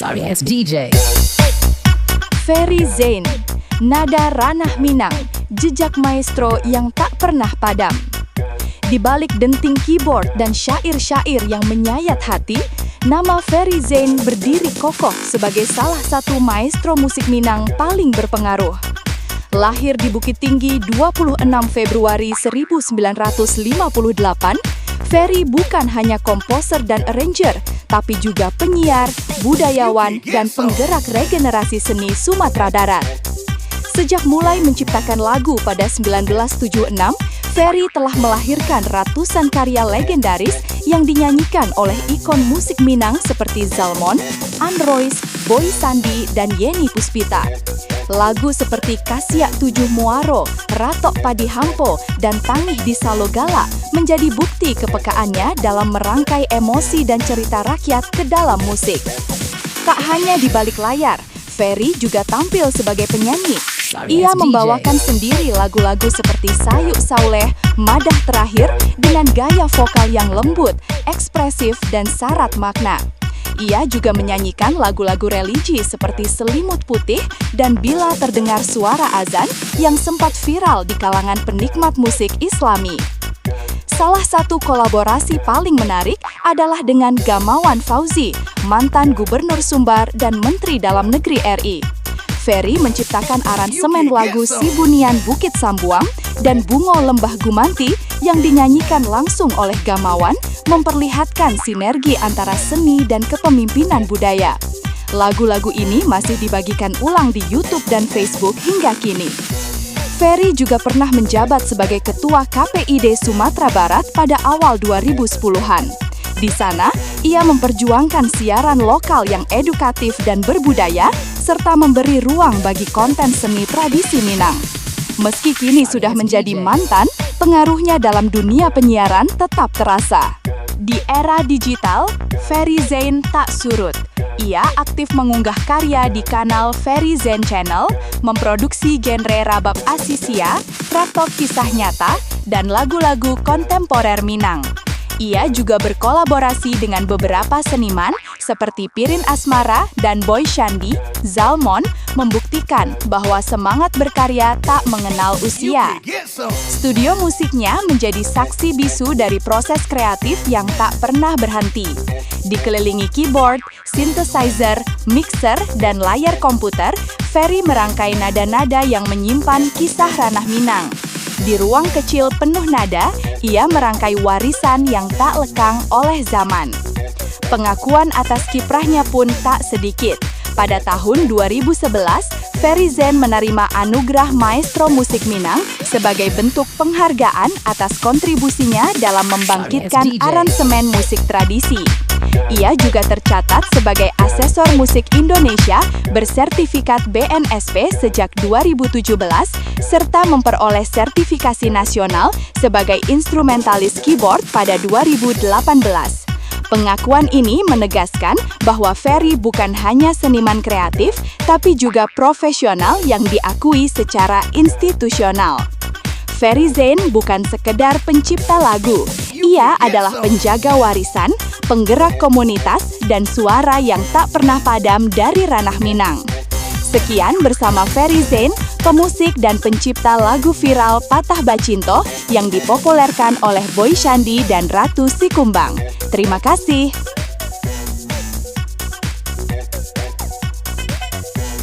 Sorry ass DJ. Ferry Zain, nada ranah Minang, jejak maestro yang tak pernah padam. Di balik denting keyboard dan syair-syair yang menyayat hati, nama Ferry Zain berdiri kokoh sebagai salah satu maestro musik Minang paling berpengaruh. Lahir di Bukit Tinggi 26 Februari 1958, Ferry bukan hanya komposer dan arranger, tapi juga penyiar, budayawan, dan penggerak regenerasi seni Sumatera Darat. Sejak mulai menciptakan lagu pada 1976, Ferry telah melahirkan ratusan karya legendaris yang dinyanyikan oleh ikon musik Minang seperti Zalmon, Ann Royce, Boy Sandi, dan Yeni Puspita. Lagu seperti Kasiak Tujuh Muaro, Ratok Padi Hampo, dan Tangih di Salogala menjadi bukti kepekaannya dalam merangkai emosi dan cerita rakyat ke dalam musik. Tak hanya di balik layar, Ferry juga tampil sebagai penyanyi. Ia membawakan sendiri lagu-lagu seperti Sayuk Sauleh, Madah Terakhir dengan gaya vokal yang lembut, ekspresif, dan syarat makna. Ia juga menyanyikan lagu-lagu religi seperti Selimut Putih dan Bila Terdengar Suara Azan yang sempat viral di kalangan penikmat musik Islami. Salah satu kolaborasi paling menarik adalah dengan Gamawan Fauzi, mantan Gubernur Sumbar dan Menteri Dalam Negeri RI. Ferry menciptakan aransemen lagu Si Bunian Bukit Sambuang dan Bungo Lembah Gumanti yang dinyanyikan langsung oleh Gamawan, memperlihatkan sinergi antara seni dan kepemimpinan budaya. Lagu-lagu ini masih dibagikan ulang di YouTube dan Facebook hingga kini. Ferry juga pernah menjabat sebagai Ketua KPID Sumatera Barat pada awal 2010-an. Di sana, ia memperjuangkan siaran lokal yang edukatif dan berbudaya, serta memberi ruang bagi konten seni tradisi Minang. Meski kini sudah menjadi mantan, pengaruhnya dalam dunia penyiaran tetap terasa. Di era digital, Ferry Zain tak surut. Ia aktif mengunggah karya di kanal Ferry Zain Channel, memproduksi genre rabab Asisia, ratok kisah nyata, dan lagu-lagu kontemporer Minang. Ia juga berkolaborasi dengan beberapa seniman seperti Pirin Asmara dan Boy Sandi, Zalmon, membuktikan bahwa semangat berkarya tak mengenal usia. Studio musiknya menjadi saksi bisu dari proses kreatif yang tak pernah berhenti. Dikelilingi keyboard, synthesizer, mixer, dan layar komputer, Ferry merangkai nada-nada yang menyimpan kisah ranah Minang. Di ruang kecil penuh nada, ia merangkai warisan yang tak lekang oleh zaman. Pengakuan atas kiprahnya pun tak sedikit. Pada tahun 2011, Ferry Zain menerima anugerah Maestro Musik Minang sebagai bentuk penghargaan atas kontribusinya dalam membangkitkan aransemen musik tradisi. Ia juga tercatat sebagai asesor musik Indonesia bersertifikat BNSP sejak 2017, serta memperoleh sertifikasi nasional sebagai instrumentalis keyboard pada 2018. Pengakuan ini menegaskan bahwa Ferry bukan hanya seniman kreatif, tapi juga profesional yang diakui secara institusional. Ferry Zain bukan sekedar pencipta lagu, ia adalah penjaga warisan, penggerak komunitas, dan suara yang tak pernah padam dari ranah Minang. Sekian bersama Ferry Zain, pemusik dan pencipta lagu viral Patah Bacinto yang dipopulerkan oleh Boy Sandi dan Ratu Sikumbang. Terima kasih.